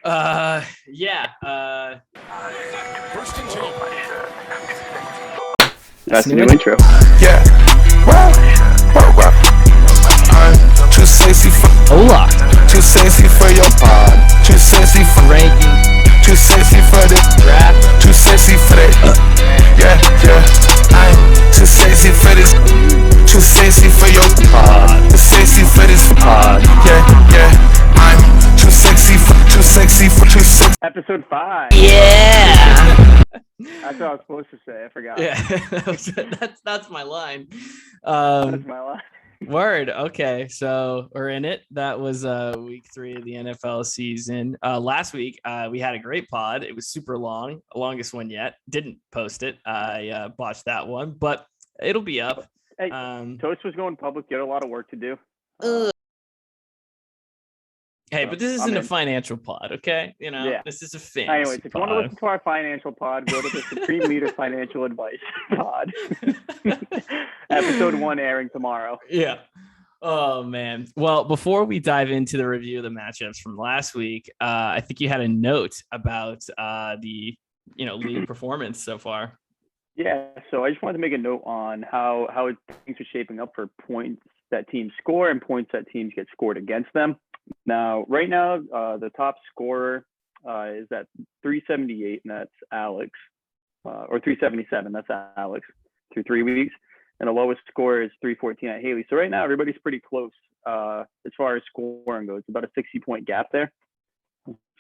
Yeah. First and 10. That's the new new intro. Yeah. I'm too sexy for Hola. too sexy for your pod. Too sexy for Ranking too sexy for the draft. too sexy for that. Yeah, yeah. I'm too sexy for this. Too sexy for your pod. Too sexy for this pod. Yeah, yeah. I'm too sexy for too sexy for too sexy. Episode 5. Yeah. That's what I was supposed to say. I forgot. Yeah. that's my line. That's my line. Word. Okay, so we're in it. That was week 3 of the NFL season. Last week we had a great pod. It was super long, longest one yet. Didn't post it. I botched that one, but it'll be up. Hey, Toast was going public. You had a lot of work to do. Hey, but this isn't I'm a in. financial pod, okay? You know, Yeah. this is a fantasy Anyways, if you want to pod. listen to our financial pod, go to the Supreme Leader Financial Advice pod. Episode 1 airing tomorrow. Yeah. Oh man. Well, before we dive into the review of the matchups from last week, I think you had a note about the league performance so far. Yeah, so I just wanted to make a note on how things are shaping up for points that teams score and points that teams get scored against them. Now, right now, the top scorer is at 378, and that's Alex, or 377, that's Alex, through 3 weeks. And the lowest score is 314 at Haley. So right now, everybody's pretty close as far as scoring goes. About a 60-point gap there.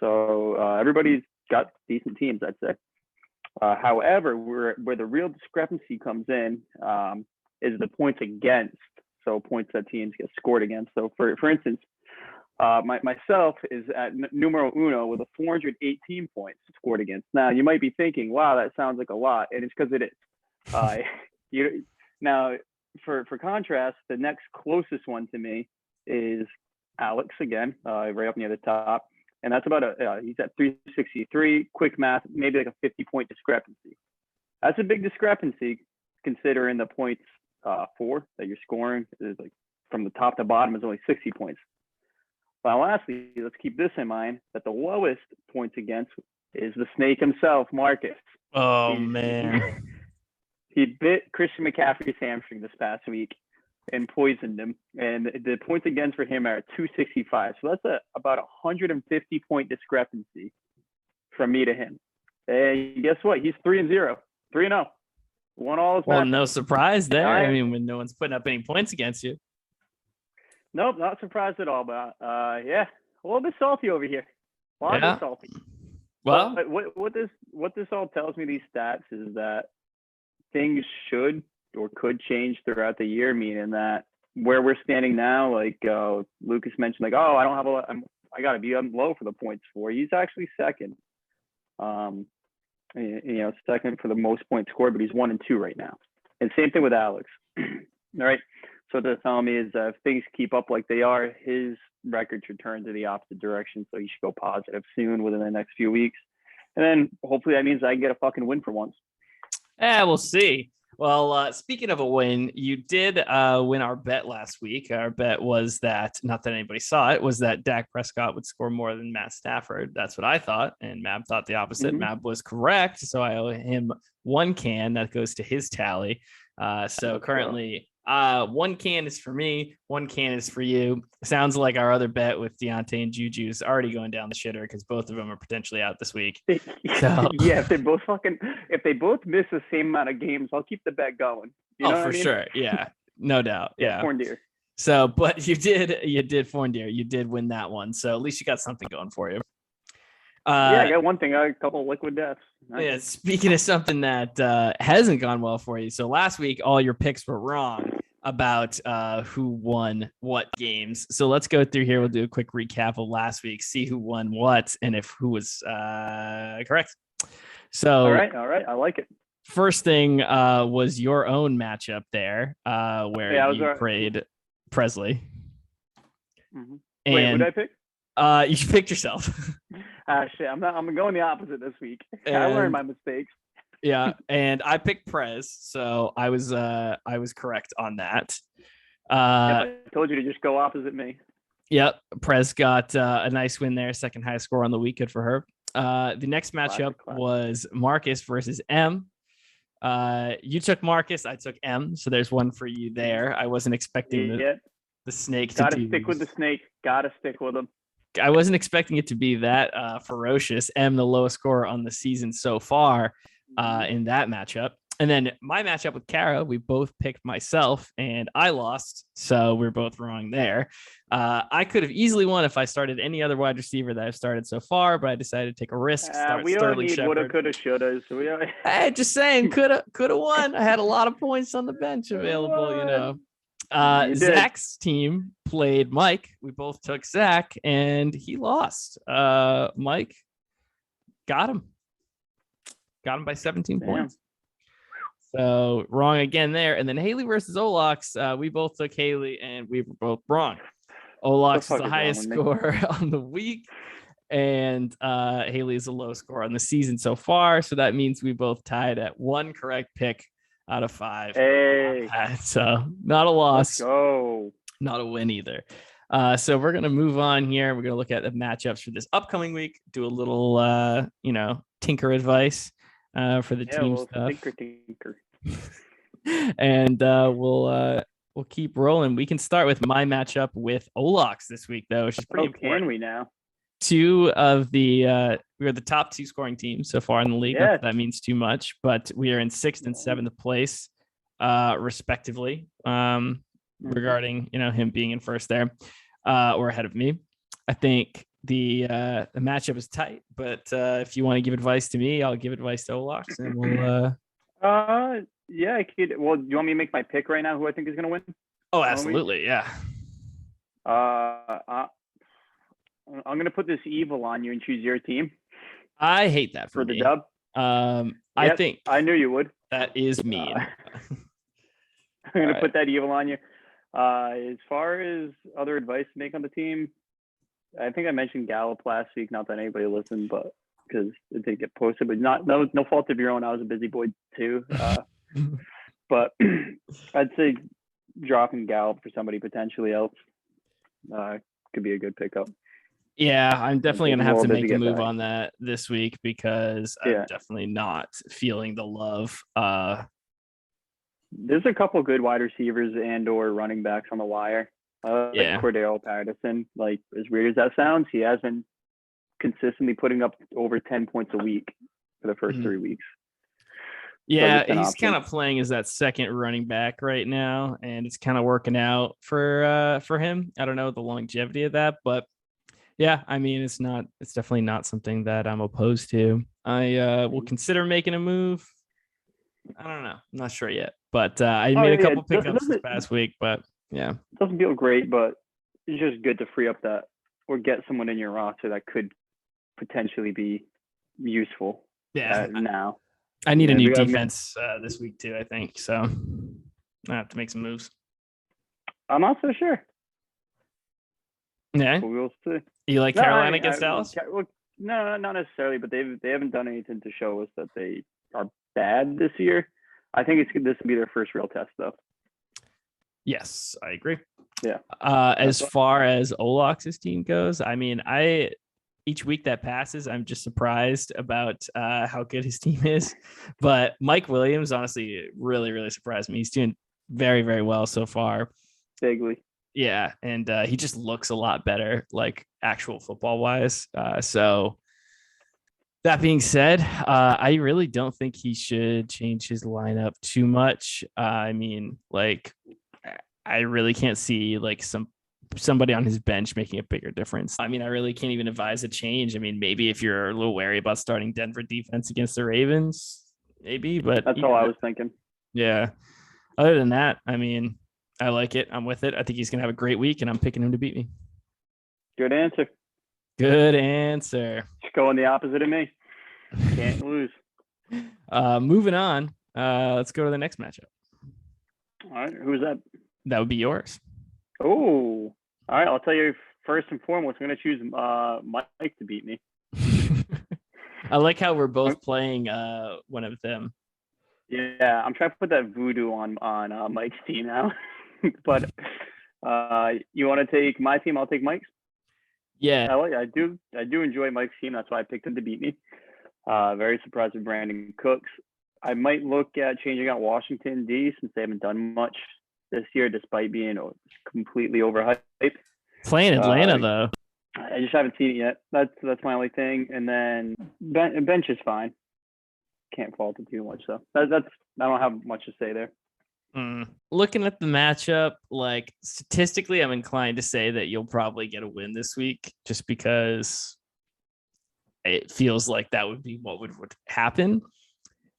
So everybody's got decent teams, I'd say. However, where the real discrepancy comes in is the points against. So points that teams get scored against. So for instance, myself is at numero uno with a 418 points scored against. Now you might be thinking, wow, that sounds like a lot, and it's because it is. Now for contrast, the next closest one to me is Alex again, right up near the top. And that's about he's at 363. Quick math, maybe like a 50-point discrepancy. That's a big discrepancy considering the points for that you're scoring is like from the top to bottom is only 60 points. But lastly, let's keep this in mind that the lowest points against is the snake himself, Marcus. Oh man. He bit Christian McCaffrey's hamstring this past week and poisoned him. And the points against for him are 265. So that's about 150-point discrepancy from me to him. And guess what? He's 3-0, 3-0. Won all his Well, matches. no surprise there. I mean, when no one's putting up any points against you. Nope, not surprised at all. But yeah, a little bit salty over here. A lot bit salty. Well, but what this all tells me, these stats, is that things should or could change throughout the year, meaning that where we're standing now, like Lucas mentioned, like, oh, I don't have I got to be low for the points for. He's actually second. Second for the most points scored, but he's 1-2 right now. And same thing with Alex. All right. So what they're telling me is if things keep up like they are, his record should turn to the opposite direction. So he should go positive soon within the next few weeks. And then hopefully that means I can get a fucking win for once. Yeah, we'll see. Well, speaking of a win, you did win our bet last week. Our bet was that, not that anybody saw it, was that Dak Prescott would score more than Matt Stafford. That's what I thought. And Mab thought the opposite. Mm-hmm. Mab was correct. So I owe him 1 can. That goes to his tally. So currently 1 can is for me. 1 can is for you. Sounds like our other bet with Deontay and Juju is already going down the shitter because both of them are potentially out this week. So yeah, if they both miss the same amount of games, I'll keep the bet going. You know for sure. Yeah, no doubt. Yeah. Fournier. So, but you did Fournier. You did win that one. So at least you got something going for you. Yeah, I got one thing. I got a couple of liquid deaths. Nice. Yeah. Speaking of something that hasn't gone well for you. So last week, all your picks were wrong about who won what games. So let's go through here. We'll do a quick recap of last week, see who won what, and if who was correct. So all right. I like it. First thing was your own matchup there, where you played Presley. Mm-hmm. And wait, who did I pick? You picked yourself. Shit, I'm going the opposite this week. I learned my mistakes. Yeah, and I picked Prez, so I was correct on that. I told you to just go opposite me. Yep. Prez got a nice win there, second highest score on the week. Good for her. The next matchup Classic. was Marcus versus M. You took Marcus, I took M, so there's one for you there. I wasn't expecting Yeah, the snake to gotta do. stick with the snake. Gotta stick with him. I wasn't expecting it to be that ferocious. M, the lowest score on the season so far in that matchup. And then my matchup with Kara, we both picked myself and I lost. So we're both wrong there. I could have easily won if I started any other wide receiver that I've started so far, but I decided to take a risk. We don't need woulda, coulda, shoulda. So Hey, just saying, could have won. I had a lot of points on the bench available, you know. Zach's team played Mike. We both took Zach and he lost. Mike got him by 17 points. So wrong again there. And then Haley versus Olax. We both took Haley and we were both wrong. Olax is the highest score on the week. And Haley is the lowest score on the season so far. So that means we both tied at one correct pick out of 5. Hey. So not a loss. Let's go. Not a win either. So we're going to move on here. We're going to look at the matchups for this upcoming week, do a little, tinker advice for the team stuff. Tinker. And we'll keep rolling. We can start with my matchup with Olax this week, though, which is pretty important. Can we now? Two of the we are the top 2 scoring teams so far in the league. Yes. That means too much, but we are in 6th and 7th place, respectively. Regarding him being in first there, or ahead of me. I think the matchup is tight, but if you want to give advice to me, I'll give advice to Olax, and we'll. Yeah, I could. Well, do you want me to make my pick right now? Who I think is going to win? Oh, absolutely, yeah. I'm going to put this evil on you and choose your team. I hate that for the dub. I think I knew you would. That is mean. I'm going to put that evil on you. As far as other advice to make on the team, I think I mentioned Gallup last week. Not that anybody listened, but because it didn't get posted. But no fault of your own. I was a busy boy too. But I'd say dropping Gallup for somebody potentially else could be a good pickup. Yeah, I'm definitely going to have to make a move on that this week because I'm definitely not feeling the love. There's a couple good wide receivers and or running backs on the wire. Like Cordero Patterson, like as weird as that sounds, he has been consistently putting up over 10 points a week for the first 3 weeks. Yeah, so he's kind of playing as that second running back right now, and it's kind of working out for him. I don't know the longevity of that, but yeah, I mean, it's definitely not something that I'm opposed to. I will consider making a move. I don't know. I'm not sure yet, but I made a couple pickups this past week, but yeah. It doesn't feel great, but it's just good to free up that or get someone in your roster that could potentially be useful. Yeah. Now. I need a new defense this week too, I think. So I have to make some moves. I'm not so sure. Yeah. But we'll see. You like Carolina against Dallas? Well, no, not necessarily, but they haven't done anything to show us that they are bad this year. I think this will be their first real test, though. Yes, I agree. Yeah. As far as Olax's team goes, I mean, each week that passes, I'm just surprised about how good his team is. But Mike Williams, honestly, really, really surprised me. He's doing very, very well so far. Vaguely. Yeah, and he just looks a lot better, like actual football wise. So that being said, I really don't think he should change his lineup too much. I mean, like, I really can't see like somebody on his bench making a bigger difference. I mean, I really can't even advise a change. I mean, maybe if you're a little wary about starting Denver defense against the Ravens, maybe, but that's all I was thinking. Yeah. Other than that, I mean, I like it. I'm with it. I think he's going to have a great week, and I'm picking him to beat me. Good answer. Good answer. Just going the opposite of me. Can't lose. Moving on. Let's go to the next matchup. All right. Who's that? That would be yours. Oh, all right. I'll tell you first and foremost, I'm going to choose Mike to beat me. I like how we're both playing one of them. Yeah, I'm trying to put that voodoo on Mike's team now. But You want to take my team? I'll take Mike's. Yeah. I do enjoy Mike's team. That's why I picked him to beat me. Very surprised with Brandon Cooks. I might look at changing out Washington D since they haven't done much this year, despite being completely overhyped. Playing Atlanta though. I just haven't seen it yet. That's my only thing. And then bench is fine. Can't fault it too much. So that's I don't have much to say there. Looking at the matchup, like statistically, I'm inclined to say that you'll probably get a win this week, just because it feels like that would be what would happen.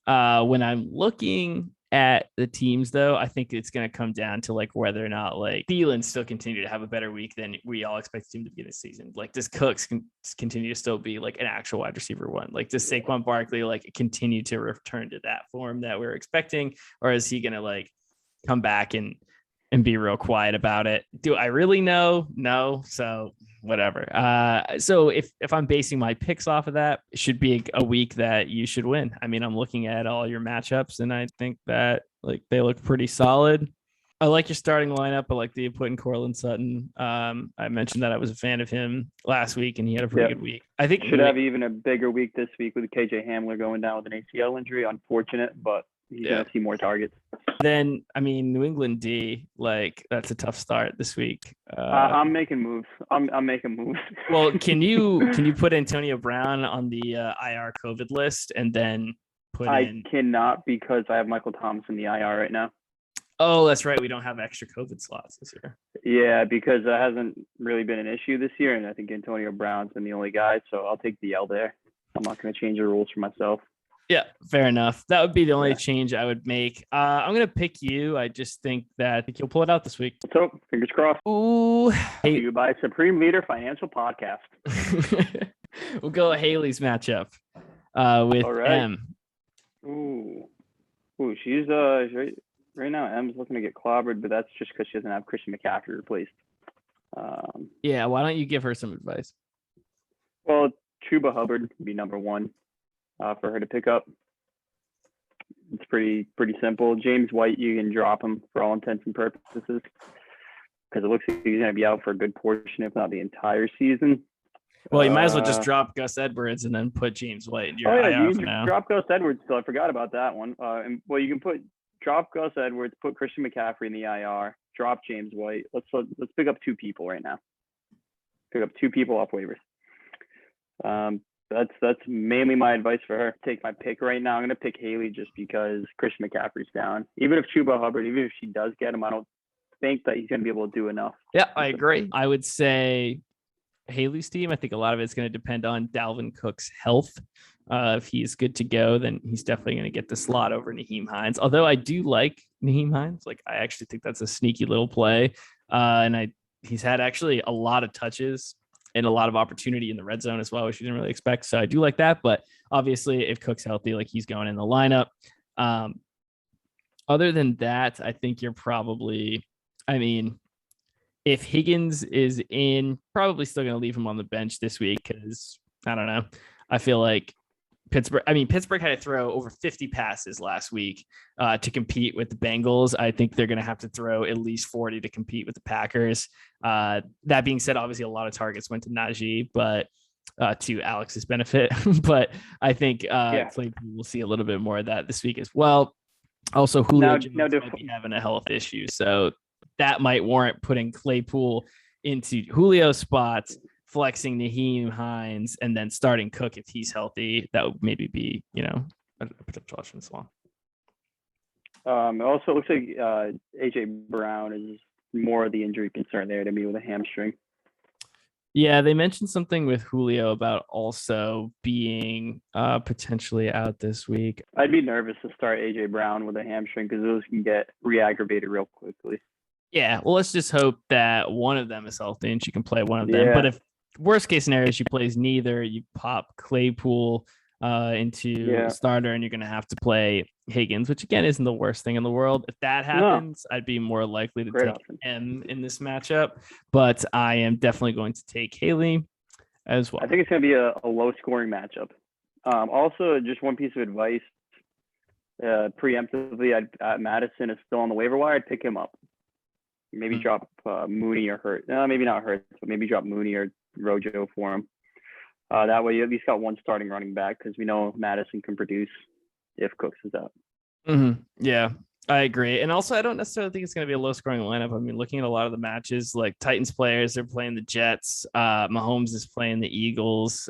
When I'm looking at the teams, though, I think it's going to come down to like whether or not like Thielen still continue to have a better week than we all expect him to be this season. Like, does Cooks continue to still be like an actual wide receiver one? Like, does Saquon Barkley like continue to return to that form that we're expecting, or is he going to like come back and be real quiet about it? Do I really know? No. So whatever. So if I'm basing my picks off of that, it should be a week that you should win. I mean, I'm looking at all your matchups and I think that like they look pretty solid. I like your starting lineup. I like that you put in Courtland Sutton. I mentioned that I was a fan of him last week and he had a pretty good week. I think should have even a bigger week this week with KJ Hamler going down with an ACL injury. Unfortunate, but he's going to see more targets. Then, I mean, New England D, like that's a tough start this week. I'm making moves. I'm making moves. Well, can you put Antonio Brown on the IR COVID list and then put in? I cannot because I have Michael Thomas in the IR right now. Oh, that's right. We don't have extra COVID slots this year. Yeah, because that hasn't really been an issue this year, and I think Antonio Brown's been the only guy, so I'll take the L there. I'm not going to change the rules for myself. Yeah, fair enough. That would be the only change I would make. I'm going to pick you. I just think that you'll pull it out this week. So, fingers crossed. Ooh. Hey. You by Supreme Leader Financial Podcast. We'll go Haley's matchup with M. Ooh, she's right now M's looking to get clobbered, but that's just because she doesn't have Christian McCaffrey replaced. Yeah, why don't you give her some advice? Well, Chuba Hubbard would be number one. For her to pick up. It's pretty simple. James White, you can drop him for all intents and purposes because it looks like he's going to be out for a good portion, if not the entire season. Well, you might as well just drop Gus Edwards and then put James White in your IR for now. Drop Gus Edwards. So I forgot about that one. You can drop Gus Edwards, put Christian McCaffrey in the IR, drop James White. Let's pick up two people right now. Pick up two people off waivers. That's mainly my advice for her. Take my pick right now. I'm going to pick Haley just because Christian McCaffrey's down. Even if Chuba Hubbard, even if she does get him, I don't think that he's going to be able to do enough. Yeah, I agree. I would say Haley's team, I think a lot of it's going to depend on Dalvin Cook's health. If he's good to go, then he's definitely going to get the slot over Nyheim Hines. Although I do like Nyheim Hines. Like, I actually think that's a sneaky little play. And he's had actually a lot of touches and a lot of opportunity in the red zone as well, which you didn't really expect. So I do like that. But obviously, if Cook's healthy, like he's going in the lineup. Other than that, I think you're probably, I mean, if Higgins is in, probably still going to leave him on the bench this week because, I don't know, I feel like Pittsburgh had to throw over 50 passes last week to compete with the Bengals. I think they're going to have to throw at least 40 to compete with the Packers. That being said, obviously a lot of targets went to Najee, but to Alex's benefit. But I think Claypool will see a little bit more of that this week as well. Also, Julio Jones might be having a health issue, so that might warrant putting Claypool into Julio's spots, flexing Nyheim Hines, and then starting Cook if he's healthy. That would maybe be, a potential option as well. It also looks like AJ Brown is more of the injury concern there to me with a hamstring. Yeah, they mentioned something with Julio about also being potentially out this week. I'd be nervous to start AJ Brown with a hamstring because those can get re-aggravated real quickly. Yeah, well, let's just hope that one of them is healthy and she can play one of them. But if worst case scenario, she plays neither, you pop Claypool into starter and you're going to have to play Higgins, which again isn't the worst thing in the world. If that happens, I'd be more likely to take M in this matchup, but I am definitely going to take Haley as well. I think it's going to be a low scoring matchup. Also, just one piece of advice, preemptively, Madison is still on the waiver wire. I'd pick him up. Maybe drop Mooney or Hurt. No, maybe not Hurt, but maybe drop Mooney or Rojo for him. That way you at least got one starting running back because we know Madison can produce if Cooks is out. Yeah, I agree. And also, I don't necessarily think it's going to be a low scoring lineup. I mean, looking at a lot of the matches, like Titans players, they're playing the Jets. Mahomes is playing the Eagles.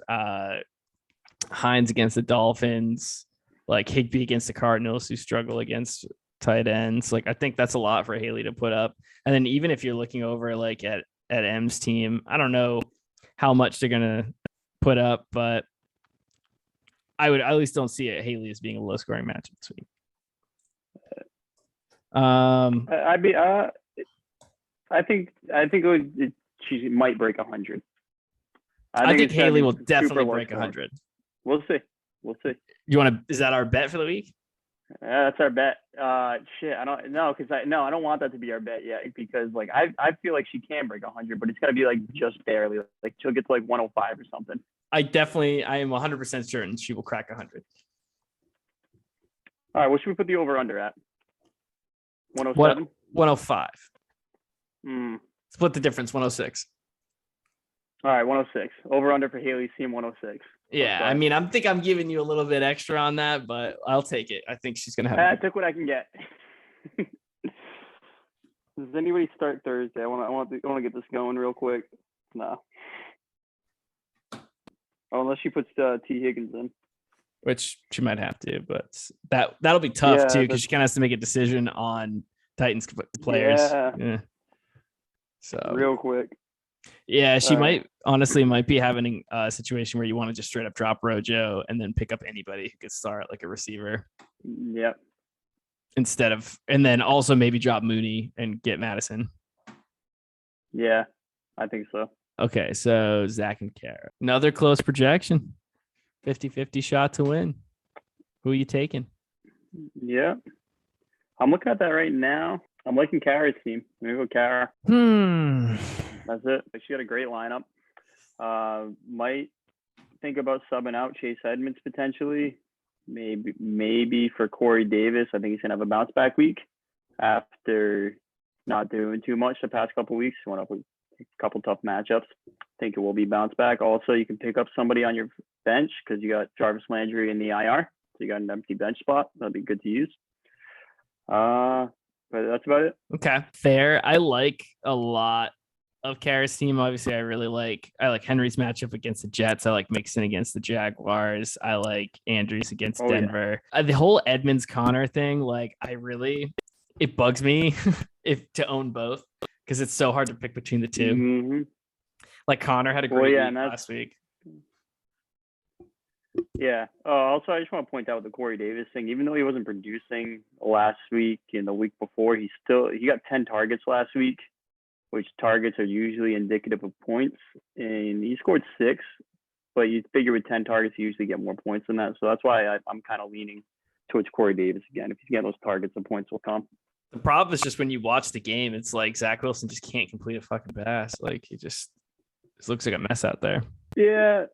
Hines against the Dolphins. Like Higbee against the Cardinals, who struggle against tight ends. Like I think that's a lot for Haley to put up. And then even if you're looking over like at M's team, I don't know how much they're going to put up, but I would at least don't see it Haley as being a low scoring match this week. I'd be I think she might break 100. I think Haley will definitely break 100. We'll see. You want to? Is that our bet for the week? That's our bet. Shit, I don't know because I don't want that to be our bet yet because like I feel like she can break 100, but it's got to be like just barely. Like she'll get to like 105 or something. I am 100% certain she will crack 100. All right, what should we put the over under at? 107. 105. Split the difference. 106. All right, 106. Over under for Haley's team 106. Yeah, I mean, I'm giving you a little bit extra on that, but I'll take it. I think she's gonna have. I took what I can get. Does anybody start Thursday? I want to get this going real quick. No. Oh, unless she puts T. Higgins in. Which she might have to, but that'll be tough too because she kind of has to make a decision on Titans players. Yeah. So real quick. Yeah, she might be having a situation where you want to just straight up drop Rojo and then pick up anybody who could start like a receiver. Yep. And then also maybe drop Mooney and get Madison. Yeah, I think so. Okay, so Zach and Kara. Another close projection. 50-50 shot to win. Who are you taking? Yeah. I'm looking at that right now. I'm liking Kara's team. I'm going to go Kara. That's it. She got a great lineup. Might think about subbing out Chase Edmonds potentially. Maybe for Corey Davis. I think he's going to have a bounce back week after not doing too much the past couple of weeks. Went up with a couple tough matchups. I think it will be bounce back. Also, you can pick up somebody on your bench because you got Jarvis Landry in the IR. So you got an empty bench spot. That'll be good to use. But that's about it. Okay. Fair. I like a lot of Kara's team. Obviously, I like Henry's matchup against the Jets. I like Mixon against the Jaguars. I like Andrews against Denver. Yeah. The whole Edmonds Connor thing, like it bugs me to own both because it's so hard to pick between the two. Mm-hmm. Like Connor had a great week last week. Yeah. Also, I just want to point out the Corey Davis thing. Even though he wasn't producing last week and the week before, he got 10 targets last week, which targets are usually indicative of points. And he scored 6, but you figure with 10 targets, you usually get more points than that. So that's why I'm kind of leaning towards Corey Davis again. If he's getting those targets, the points will come. The problem is just when you watch the game, it's like Zach Wilson just can't complete a fucking pass. Like he just looks like a mess out there. Yeah.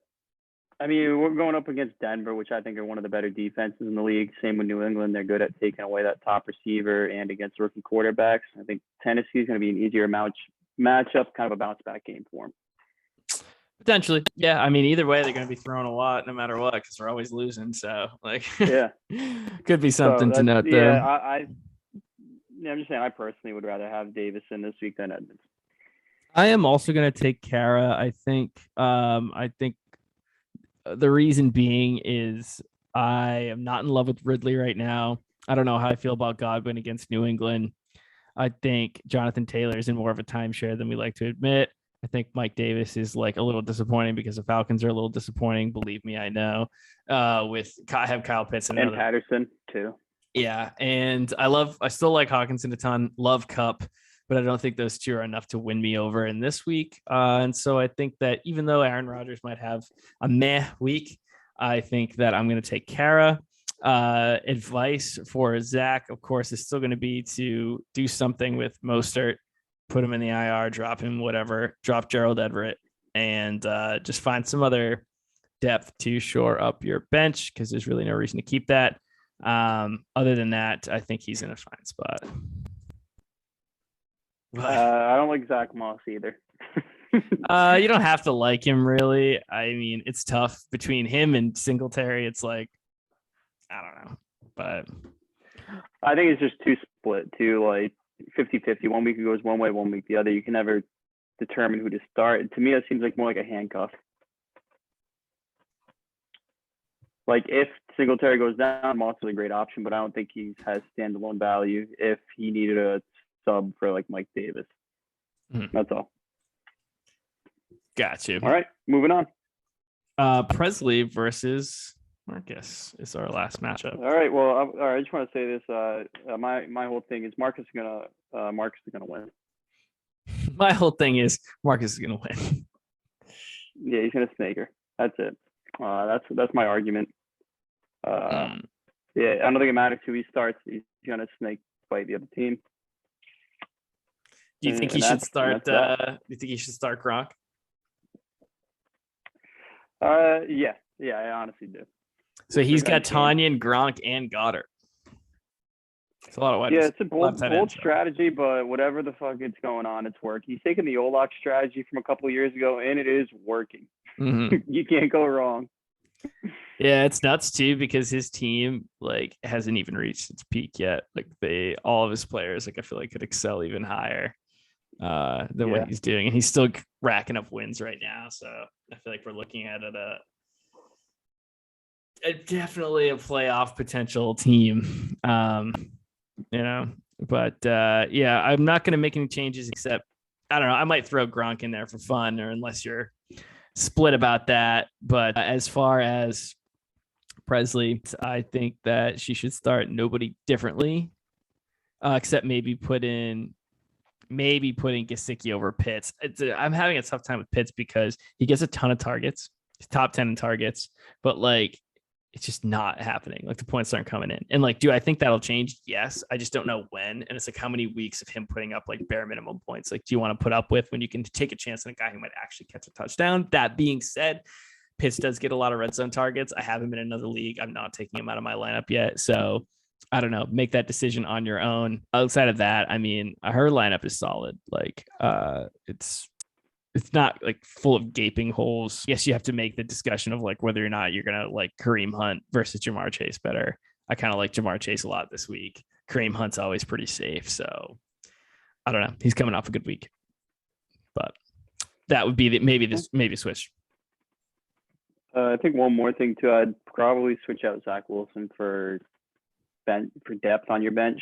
I mean, we're going up against Denver, which I think are one of the better defenses in the league. Same with New England. They're good at taking away that top receiver and against rookie quarterbacks. I think Tennessee is going to be an easier matchup, kind of a bounce back game for them. Potentially. Yeah. I mean, either way, they're going to be throwing a lot no matter what because we're always losing. So, like, yeah, could be something to note there. I'm just saying I personally would rather have Davis in this week than Edmonds. I am also going to take Kara. I think the reason being is I am not in love with Ridley right now. I don't know how I feel about Godwin against New England. I think Jonathan Taylor is in more of a timeshare than we like to admit. I think Mike Davis is like a little disappointing because the Falcons are a little disappointing. Believe me, I know. I have Kyle Pitts and Patterson too. Yeah, and I still like Hawkinson a ton. Love Kupp, but I don't think those two are enough to win me over in this week. And so I think that even though Aaron Rodgers might have a meh week, I think that I'm going to take Kara. Advice for Zach, of course, is still going to be to do something with Mostert, put him in the IR, drop him, whatever, drop Gerald Everett, and just find some other depth to shore up your bench because there's really no reason to keep that. Other than that, I think he's in a fine spot. I don't like Zach Moss either. You don't have to like him, really. I mean, it's tough between him and Singletary. It's like, I don't know, but I think it's just too split, too like 50-50. 1 week it goes one way, 1 week the other. You can never determine who to start. To me, it seems like more like a handcuff. Like if Singletary goes down, Moss is a great option, but I don't think he has standalone value if he needed a sub for like Mike Davis. That's all. got you. All right, moving on. Presley versus Marcus is our last matchup. All right, well, all right. I just want to say this. My whole thing is Marcus is gonna win. My whole thing is Marcus is gonna win. Yeah, he's gonna snake her. That's it. That's my argument. Yeah, I don't think it matters who he starts. He's gonna snake fight the other team. Do you think he should start? Do you think he should start Gronk? Yeah, I honestly do. So he's got Tanyan, Gronk, and Goddard. It's a lot of weapons. Yeah, it's a bold strategy, but whatever the fuck it's going on, it's working. He's taking the Olak strategy from a couple of years ago, and it is working. You can't go wrong. Yeah, it's nuts too because his team like hasn't even reached its peak yet. Like all of his players, like I feel like could excel even higher than what he's doing, and he's still racking up wins right now. So I feel like we're looking at definitely a playoff potential team. But yeah, I'm not going to make any changes except I don't know. I might throw Gronk in there for fun, or unless you're split about that. But as far as Presley, I think that she should start nobody differently, except maybe putting Gesicki over Pitts. I'm having a tough time with Pitts because he gets a ton of targets. He's top 10 in targets, but like it's just not happening. Like the points aren't coming in. And like, do I think that'll change? Yes. I just don't know when. And it's like, how many weeks of him putting up like bare minimum points? Like, do you want to put up with when you can take a chance on a guy who might actually catch a touchdown? That being said, Pitts does get a lot of red zone targets. I have him in another league. I'm not taking him out of my lineup yet. So I don't know. Make that decision on your own. Outside of that, I mean, her lineup is solid. Like, it's not like full of gaping holes. Yes, you have to make the discussion of like whether or not you're gonna like Kareem Hunt versus Jamar Chase better. I kind of like Jamar Chase a lot this week. Kareem Hunt's always pretty safe, so I don't know. He's coming off a good week, but that would be maybe switch. I think one more thing too. I'd probably switch out Zach Wilson for depth on your bench.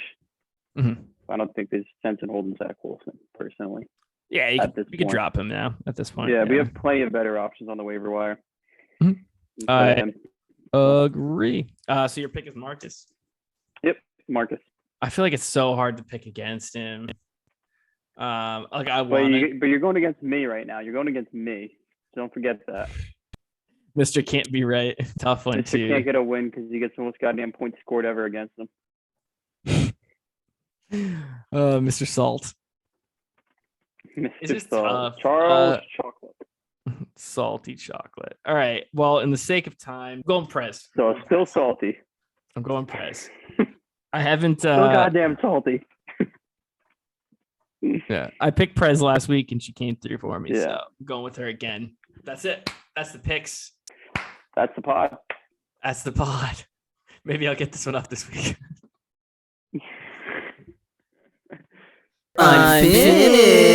I don't think there's sense in holding Zach Wilson personally. Yeah, you could drop him now at this point. Yeah, we have plenty of better options on the waiver wire. I agree. So your pick is Marcus? Yep, Marcus. I feel like it's so hard to pick against him. But you're going against me right now. You're going against me. Don't forget that. Mr. Can't be right. Tough one, Mr. too. Can't get a win because he gets the most goddamn points scored ever against him. Mr. Salt. Mr. Salt. Charles Chocolate. Salty chocolate. All right. Well, in the sake of time, I'm going Prez. So it's still salty. I'm going Prez. I haven't. So goddamn salty. Yeah, I picked Prez last week and she came through for me. Yeah. So I'm going with her again. That's it. That's the picks. That's the pod. That's the pod. Maybe I'll get this one up this week. Unfinished.